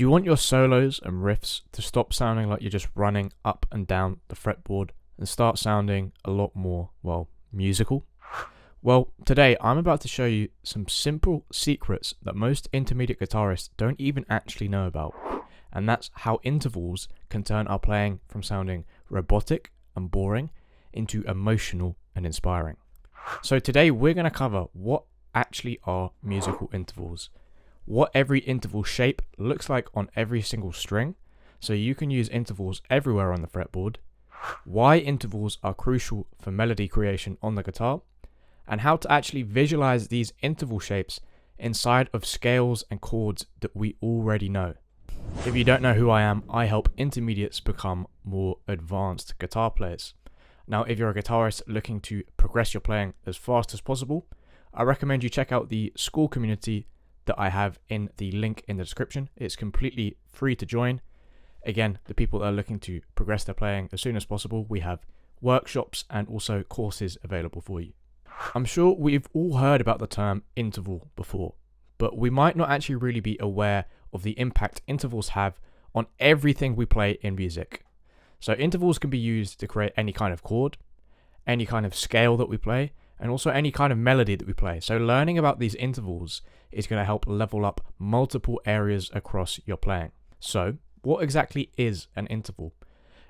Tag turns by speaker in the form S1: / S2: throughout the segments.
S1: Do you want your solos and riffs to stop sounding like you're just running up and down the fretboard and start sounding a lot more, well, musical? Well, today I'm about to show you some simple secrets that most intermediate guitarists don't even actually know about, and that's how intervals can turn our playing from sounding robotic and boring into emotional and inspiring. So today we're going to cover what actually are musical intervals, what every interval shape looks like on every single string, so you can use intervals everywhere on the fretboard, why intervals are crucial for melody creation on the guitar, and how to actually visualize these interval shapes inside of scales and chords that we already know. If you don't know who I am, I help intermediates become more advanced guitar players. Now, if you're a guitarist looking to progress your playing as fast as possible, I recommend you check out the school community that I have in the link in the description. It's completely free to join. Again, the people that are looking to progress their playing as soon as possible, we have workshops and also courses available for you. I'm sure we've all heard about the term interval before, but we might not actually really be aware of the impact intervals have on everything we play in music. So intervals can be used to create any kind of chord, any kind of scale that we play, and also any kind of melody that we play. So learning about these intervals is going to help level up multiple areas across your playing. So what exactly is an interval?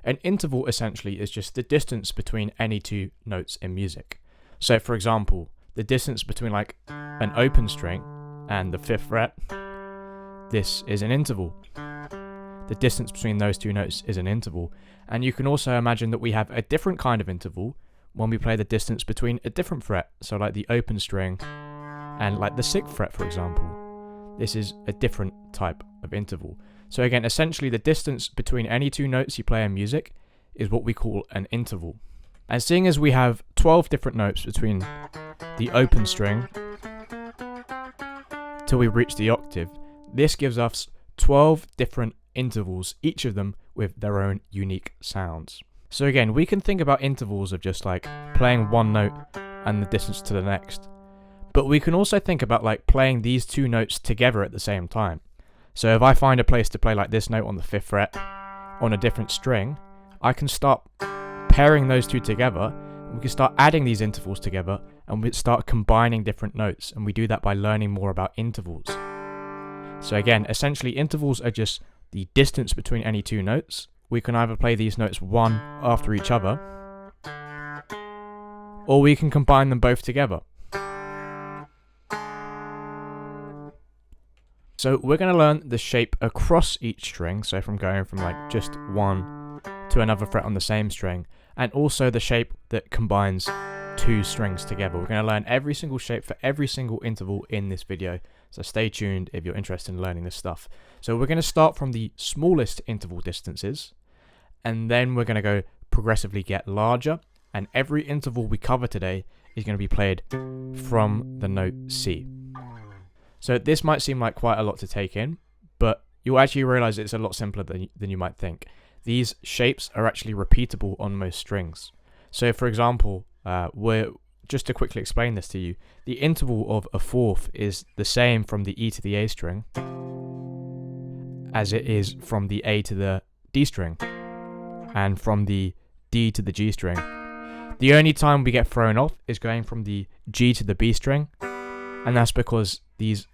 S1: An interval essentially is just the distance between any two notes in music. So for example, the distance between like an open string and the 5th fret, this is an interval. The distance between those two notes is an interval. And you can also imagine that we have a different kind of interval when we play the distance between a different fret. So like the open string and like the 6th fret, for example. This is a different type of interval. So again, essentially the distance between any two notes you play in music is what we call an interval. And seeing as we have 12 different notes between the open string till we reach the octave, this gives us 12 different intervals, each of them with their own unique sounds. So again, we can think about intervals of just like playing one note and the distance to the next. But we can also think about like playing these two notes together at the same time. So if I find a place to play like this note on the 5th fret on a different string, I can start pairing those two together. We can start adding these intervals together and we start combining different notes. And we do that by learning more about intervals. So again, essentially intervals are just the distance between any two notes. We can either play these notes one after each other, or we can combine them both together. So we're going to learn the shape across each string, so from going from like just one to another fret on the same string, and also the shape that combines two strings together. We're going to learn every single shape for every single interval in this video, so stay tuned if you're interested in learning this stuff. So we're going to start from the smallest interval distances, and then we're going to go progressively get larger, and every interval we cover today is going to be played from the note C. So this might seem like quite a lot to take in, but you'll actually realize it's a lot simpler than you might think. These shapes are actually repeatable on most strings. So for example, just to quickly explain this to you, the interval of a 4th is the same from the E to the A string as it is from the A to the D string and from the D to the G string. The only time we get thrown off is going from the G to the B string, and that's because these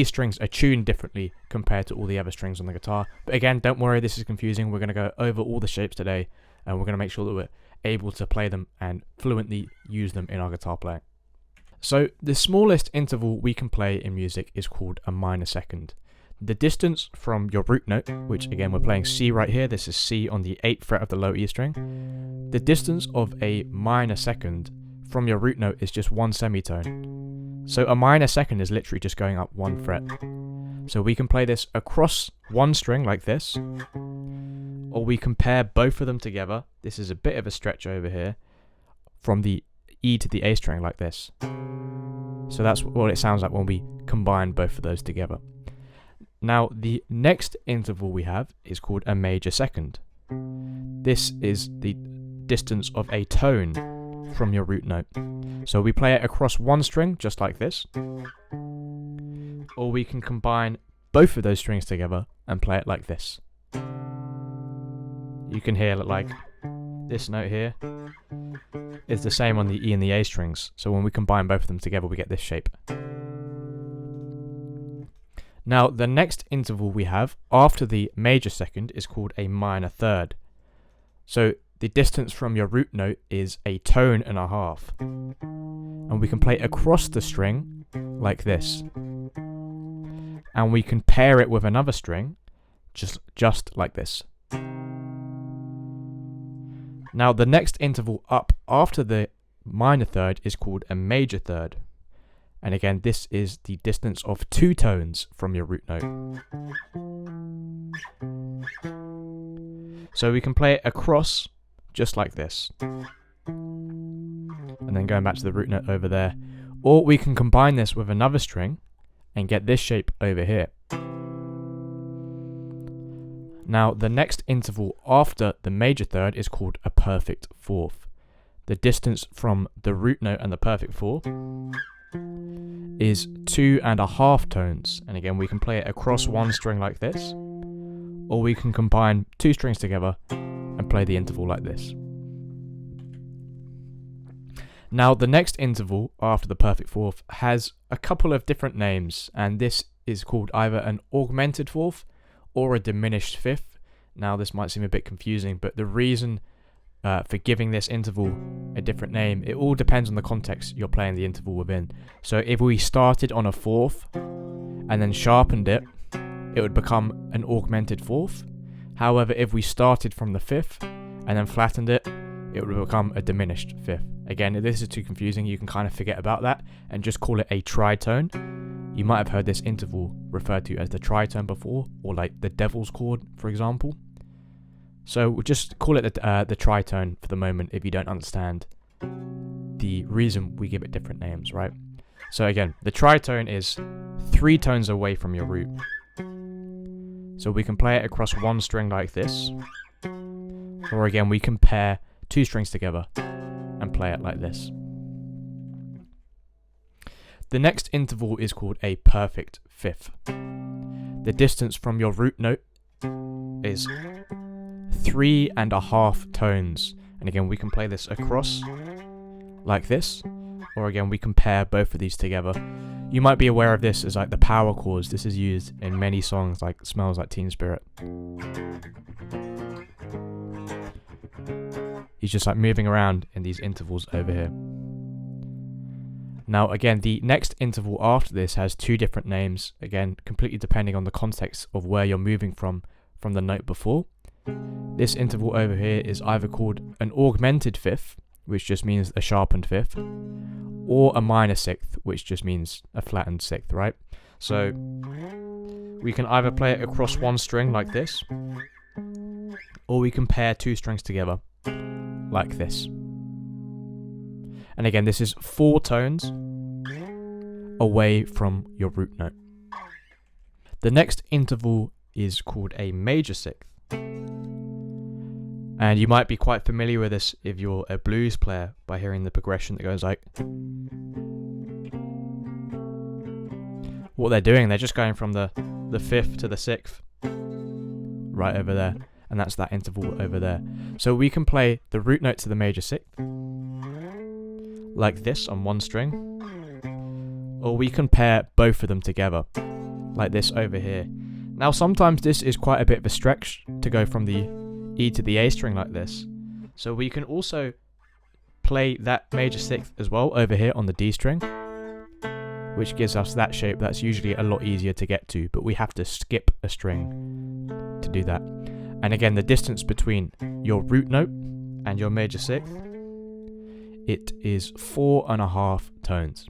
S1: strings are tuned differently compared to all the other strings on the guitar. But again, don't worry, this is confusing. We're going to go over all the shapes today, and we're going to make sure that we're able to play them and fluently use them in our guitar playing. So the smallest interval we can play in music is called a minor second. The distance from your root note, which again we're playing C right here, this is C on the 8th fret of the low E string. The distance of a minor second from your root note is just one semitone. So a minor second is literally just going up one fret. So we can play this across one string like this, or we can pair both of them together. This is a bit of a stretch over here, from the E to the A string like this. So that's what it sounds like when we combine both of those together. Now the next interval we have is called a major second. This is the distance of a tone from your root note. So we play it across one string just like this, or we can combine both of those strings together and play it like this. You can hear like this note here is the same on the E and the A strings, so when we combine both of them together we get this shape. Now the next interval we have after the major second is called a minor third. So the distance from your root note is a tone and a half, and we can play across the string like this, and we can pair it with another string just like this. Now the next interval up after the minor third is called a major third, and again this is the distance of 2 tones from your root note. So we can play it across just like this, and then going back to the root note over there, or we can combine this with another string and get this shape over here. Now the next interval after the major third is called a perfect fourth. The distance from the root note and the perfect fourth is 2.5 tones, and again we can play it across one string like this, or we can combine 2 strings together and play the interval like this. Now the next interval after the perfect fourth has a couple of different names, and this is called either an augmented fourth or a diminished fifth. Now this might seem a bit confusing, but the reason for giving this interval a different name, it all depends on the context you're playing the interval within. So if we started on a fourth and then sharpened it, it would become an augmented fourth. However, if we started from the fifth and then flattened it, it would become a diminished fifth. Again, if this is too confusing, you can kind of forget about that and just call it a tritone. You might have heard this interval referred to as the tritone before, or like the devil's chord, for example. So we'll just call it the tritone for the moment if you don't understand the reason we give it different names, right? So again, the tritone is 3 tones away from your root. So we can play it across one string like this, or again we can pair 2 strings together and play it like this. The next interval is called a perfect fifth. The distance from your root note is 3.5 tones, and again we can play this across like this, or again we can pair both of these together. You might be aware of this as like the power chords. This is used in many songs like Smells Like Teen Spirit. He's just like moving around in these intervals over here. Now again, the next interval after this has 2 different names, again completely depending on the context of where you're moving from the note before. This interval over here is either called an augmented fifth, which just means a sharpened fifth, or a minor sixth, which just means a flattened sixth, right? So we can either play it across one string like this, or we can pair 2 strings together like this. And again, this is 4 tones away from your root note. The next interval is called a major sixth. And you might be quite familiar with this if you're a blues player by hearing the progression that goes like... What they're doing, they're just going from the 5th to the 6th, right over there. And that's that interval over there. So we can play the root note to the major sixth, like this on one string, or we can pair both of them together, like this over here. Now sometimes this is quite a bit of a stretch to go from the E to the A string like this. So we can also play that major sixth as well over here on the D string, which gives us that shape that's usually a lot easier to get to, but we have to skip a string to do that. And again, the distance between your root note and your major sixth, it is 4.5 tones.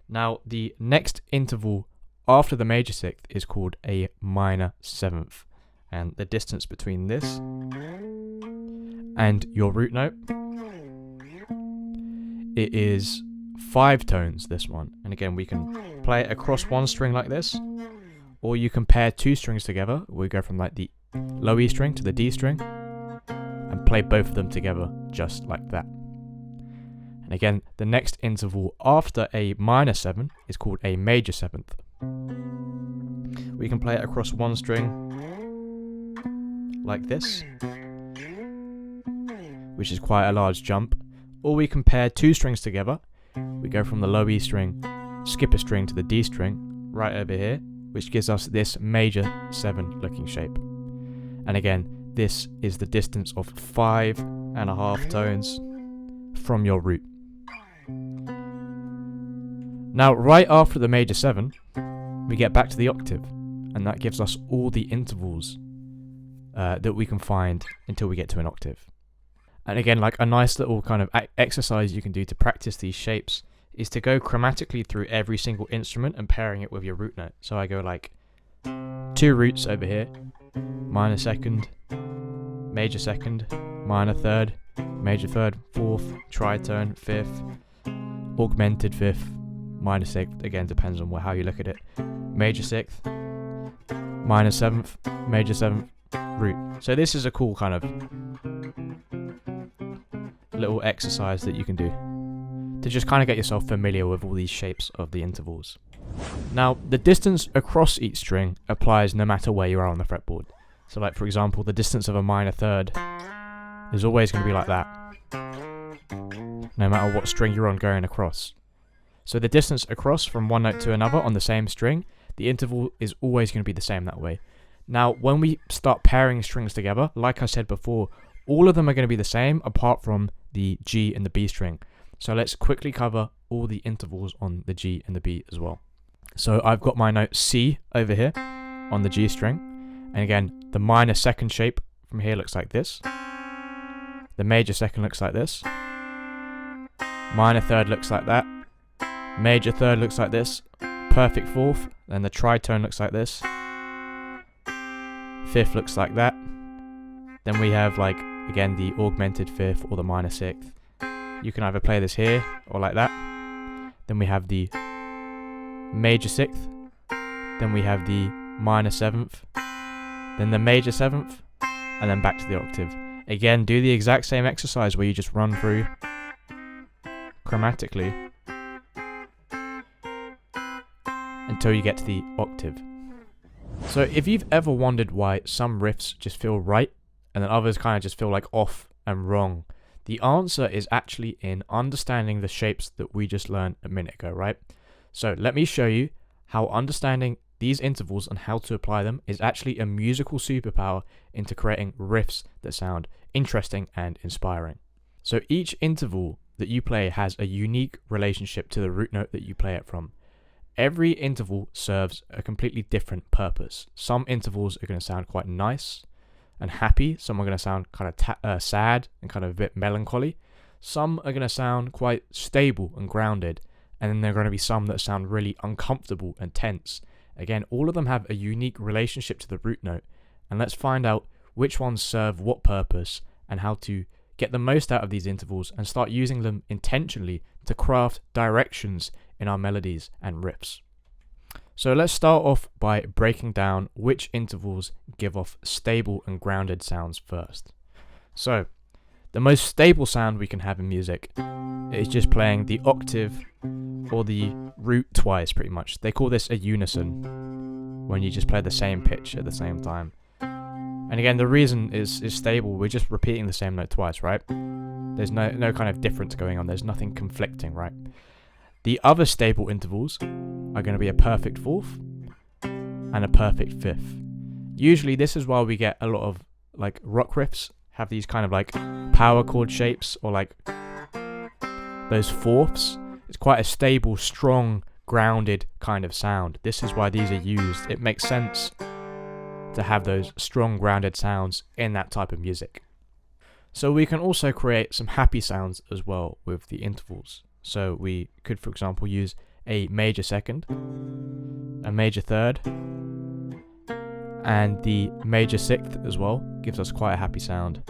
S1: Now, the next interval after the major sixth is called a minor seventh. And the distance between this and your root note, it is 5 tones, this one. And again, we can play it across one string like this, or you can pair 2 strings together. We go from like the low E string to the D string and play both of them together just like that. And again, the next interval after a minor 7 is called a major 7th. We can play it across one string like this, which is quite a large jump, or we can pair two strings together. We go from the low E string, skip a string to the D string right over here, which gives us this major 7 looking shape. And again, this is the distance of 5.5 tones from your root. Now, right after the major 7, we get back to the octave, and that gives us all the intervals that we can find until we get to an octave. And again, like a nice little kind of exercise you can do to practice these shapes is to go chromatically through every single instrument and pairing it with your root note. So I go like 2 roots over here, minor second, major second, minor third, major third, fourth, tritone, fifth, augmented fifth, minor sixth, again depends on how you look at it, major sixth, minor seventh, major seventh, root. So this is a cool kind of little exercise that you can do to just kind of get yourself familiar with all these shapes of the intervals. Now, the distance across each string applies no matter where you are on the fretboard. So like for example, the distance of a minor third is always going to be like that, no matter what string you're on going across. So the distance across from one note to another on the same string, the interval is always going to be the same that way. Now, when we start pairing strings together, like I said before, all of them are going to be the same apart from the G and the B string. So let's quickly cover all the intervals on the G and the B as well. So I've got my note C over here on the G string. And again, the minor second shape from here looks like this. The major second looks like this. Minor third looks like that. Major third looks like this. Perfect fourth. Then the tritone looks like this. Fifth looks like that. Then we have like, again, the augmented fifth or the minor sixth. You can either play this here or like that. Then we have the major sixth. Then we have the minor seventh. Then the major seventh. And then back to the octave. Again, do the exact same exercise where you just run through chromatically until you get to the octave. So if you've ever wondered why some riffs just feel right and then others kind of just feel like off and wrong, the answer is actually in understanding the shapes that we just learned a minute ago, right? So let me show you how understanding these intervals and how to apply them is actually a musical superpower into creating riffs that sound interesting and inspiring. So each interval that you play has a unique relationship to the root note that you play it from. Every interval serves a completely different purpose. Some intervals are going to sound quite nice and happy. Some are going to sound kind of sad and kind of a bit melancholy. Some are going to sound quite stable and grounded. And then there are going to be some that sound really uncomfortable and tense. Again, all of them have a unique relationship to the root note. And let's find out which ones serve what purpose and how to get the most out of these intervals and start using them intentionally to craft directions in our melodies and riffs. So let's start off by breaking down which intervals give off stable and grounded sounds first. So the most stable sound we can have in music is just playing the octave or the root twice, pretty much. They call this a unison, when you just play the same pitch at the same time. And again, the reason is stable. We're just repeating the same note twice, right? There's no kind of difference going on. There's nothing conflicting, right? The other stable intervals are going to be a perfect fourth and a perfect fifth. Usually this is why we get a lot of like rock riffs have these kind of like power chord shapes or like those fourths. It's quite a stable, strong, grounded kind of sound. This is why these are used. It makes sense to have those strong, grounded sounds in that type of music. So we can also create some happy sounds as well with the intervals. So we could, for example, use a major second, a major third, and the major sixth as well. Gives us quite a happy sound.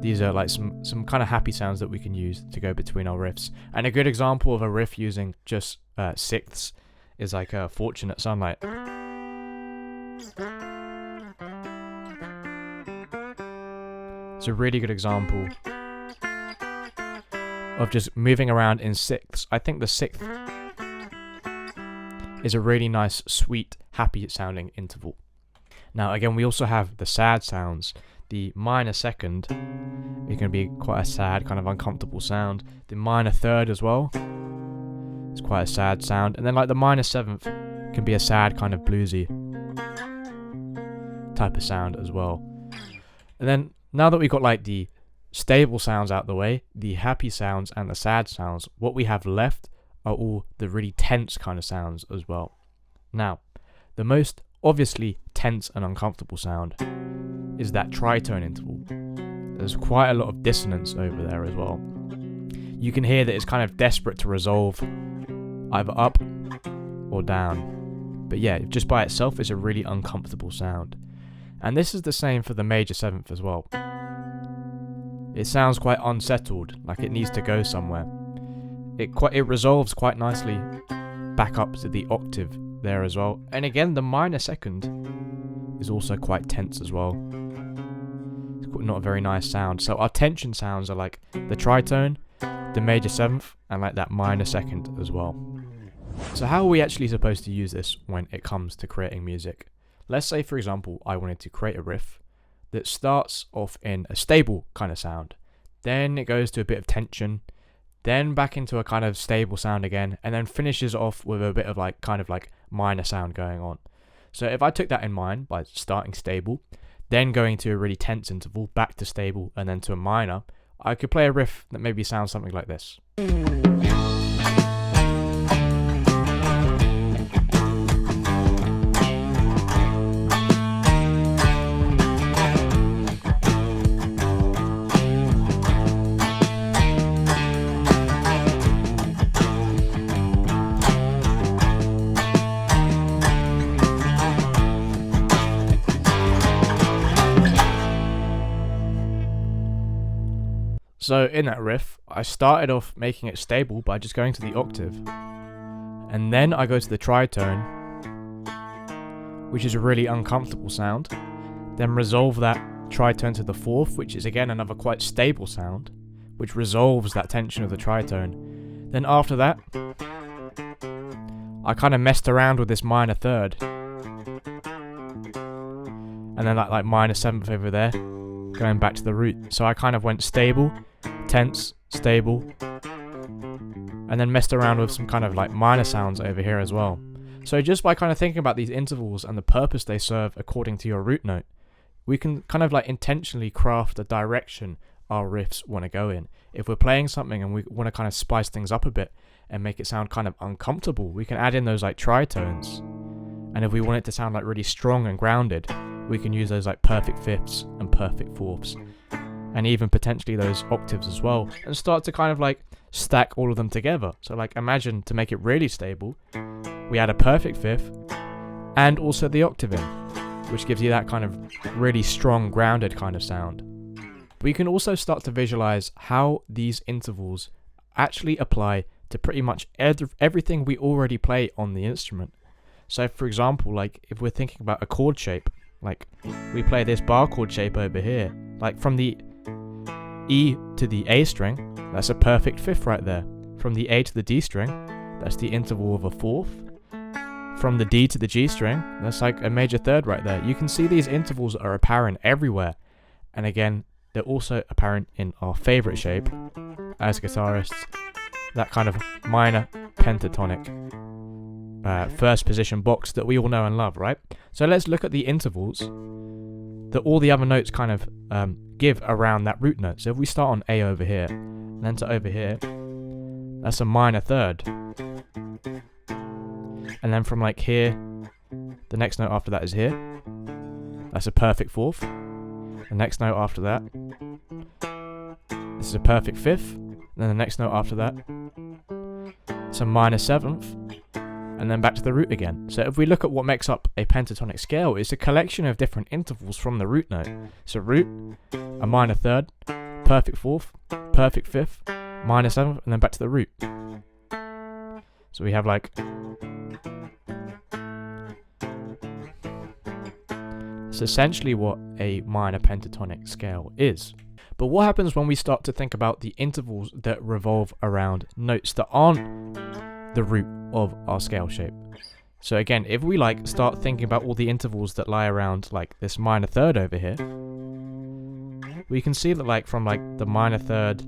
S1: These are like some kind of happy sounds that we can use to go between our riffs. And a good example of a riff using just sixths is like a Fortunate Sunlight. It's a really good example of just moving around in sixths. I think the sixth is a really nice, sweet, happy sounding interval. Now again, we also have the sad sounds. The minor second is going to be quite a sad, kind of uncomfortable sound. The minor third as well, it's quite a sad sound. And then like the minor seventh can be a sad, kind of bluesy type of sound as well. And then now that we've got like the stable sounds out the way, the happy sounds and the sad sounds, what we have left are all the really tense kind of sounds as well. Now, the most obviously tense and uncomfortable sound is that tritone interval. There's quite a lot of dissonance over there as well. You can hear that it's kind of desperate to resolve either up or down. But yeah, just by itself it's a really uncomfortable sound. And this is the same for the major seventh as well. It sounds quite unsettled, like it needs to go somewhere. It resolves quite nicely back up to the octave there as well. And again, the minor second is also quite tense as well. It's not a very nice sound. So our tension sounds are like the tritone, the major seventh, and like that minor second as well. So how are we actually supposed to use this when it comes to creating music? Let's say, for example, I wanted to create a riff that starts off in a stable kind of sound. Then it goes to a bit of tension, then back into a kind of stable sound again, and then finishes off with a bit of like kind of like minor sound going on. So if I took that in mind by starting stable, then going to a really tense interval, back to stable, and then to a minor, I could play a riff that maybe sounds something like this. So in that riff, I started off making it stable by just going to the octave. And then I go to the tritone, which is a really uncomfortable sound. Then resolve that tritone to the fourth, which is again another quite stable sound, which resolves that tension of the tritone. Then after that, I kind of messed around with this minor third. And then like minor seventh over there, going back to the root. So I kind of went stable, tense, stable, and then messed around with some kind of like minor sounds over here as well. So just by kind of thinking about these intervals and the purpose they serve according to your root note, we can kind of like intentionally craft the direction our riffs want to go in. If we're playing something and we want to kind of spice things up a bit and make it sound kind of uncomfortable, we can add in those like tritones. And if we want it to sound like really strong and grounded, we can use those like perfect fifths and perfect fourths, and even potentially those octaves as well, and start to kind of like stack all of them together. So like imagine, to make it really stable, we add a perfect fifth and also the octave in, which gives you that kind of really strong grounded kind of sound. We can also start to visualize how these intervals actually apply to pretty much everything we already play on the instrument. So for example, like if we're thinking about a chord shape, like we play this bar chord shape over here, like from the E to the A string, that's a perfect fifth right there. From the A to the D string, that's the interval of a fourth. From the D to the G string, that's like a major third right there. You can see these intervals are apparent everywhere. And again, they're also apparent in our favorite shape as guitarists, that kind of minor pentatonic first position box that we all know and love, right? So let's look at the intervals that all the other notes kind of give around that root note. So if we start on A over here, and then to over here, that's a minor third. And then from like here, the next note after that is here. That's a perfect fourth. The next note after that, this is a perfect fifth. And then the next note after that, it's a minor seventh. And then back to the root again. So if we look at what makes up a pentatonic scale, it's a collection of different intervals from the root note. So root, a minor third, perfect fourth, perfect fifth, minor seventh, and then back to the root. So we have like, it's essentially what a minor pentatonic scale is. But what happens when we start to think about the intervals that revolve around notes that aren't the root of our scale shape? So again, if we like start thinking about all the intervals that lie around like this minor third over here, we can see that like from like the minor third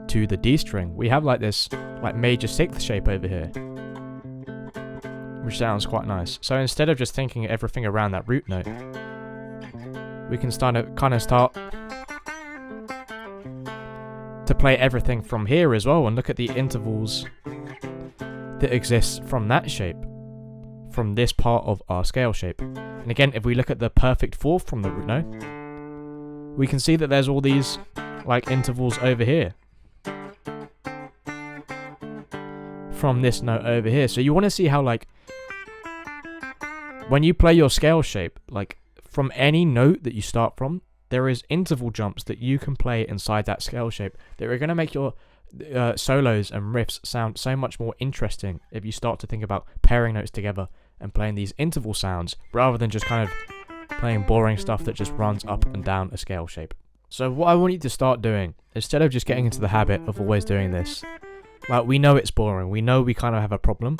S1: to the D string, we have like this like major sixth shape over here, which sounds quite nice. So instead of just thinking everything around that root note, we can start to play everything from here as well, and look at the intervals that exist from that shape, from this part of our scale shape. And again, if we look at the perfect fourth from the root note, we can see that there's all these like intervals over here from this note over here. So you want to see how like when you play your scale shape, like from any note that you start from, there is interval jumps that you can play inside that scale shape that are going to make your solos and riffs sound so much more interesting if you start to think about pairing notes together and playing these interval sounds rather than just kind of playing boring stuff that just runs up and down a scale shape. So what I want you to start doing, instead of just getting into the habit of always doing this, like we know it's boring, we know we kind of have a problem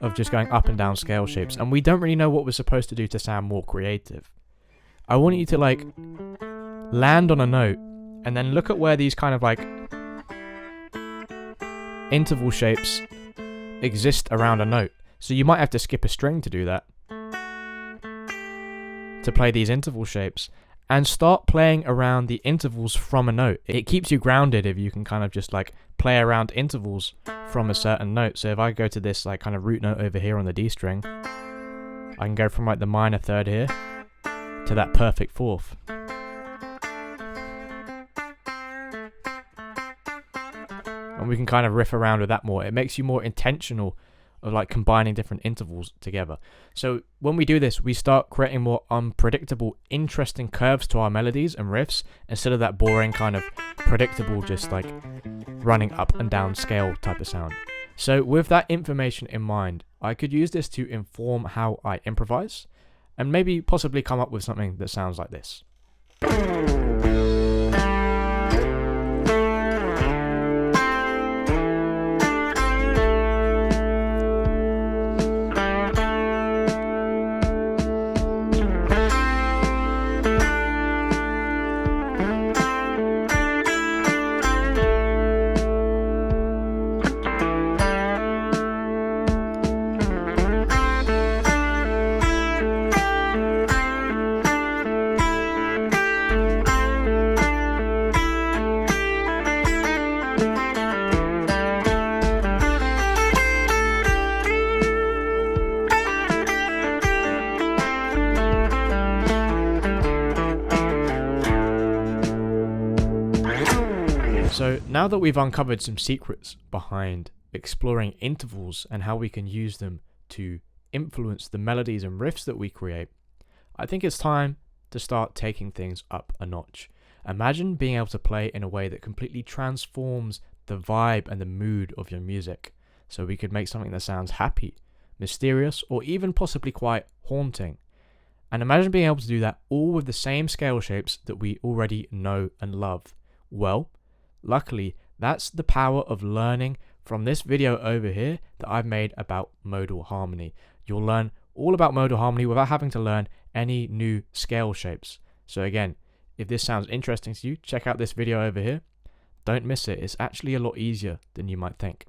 S1: of just going up and down scale shapes, and we don't really know what we're supposed to do to sound more creative. I want you to like land on a note and then look at where these kind of like interval shapes exist around a note. So you might have to skip a string to do that, to play these interval shapes, and start playing around the intervals from a note. It keeps you grounded if you can kind of just like play around intervals from a certain note. So if I go to this like kind of root note over here on the D string, I can go from like the minor third here to that perfect fourth. And we can kind of riff around with that more. It makes you more intentional of like combining different intervals together. So when we do this, we start creating more unpredictable, interesting curves to our melodies and riffs, instead of that boring kind of predictable, just like running up and down scale type of sound. So with that information in mind, I could use this to inform how I improvise, and maybe possibly come up with something that sounds like this. So now that we've uncovered some secrets behind exploring intervals and how we can use them to influence the melodies and riffs that we create, I think it's time to start taking things up a notch. Imagine being able to play in a way that completely transforms the vibe and the mood of your music. So we could make something that sounds happy, mysterious, or even possibly quite haunting. And imagine being able to do that all with the same scale shapes that we already know and love. Well, luckily, that's the power of learning from this video over here that I've made about modal harmony. You'll learn all about modal harmony without having to learn any new scale shapes. So again, if this sounds interesting to you, check out this video over here. Don't miss it. It's actually a lot easier than you might think.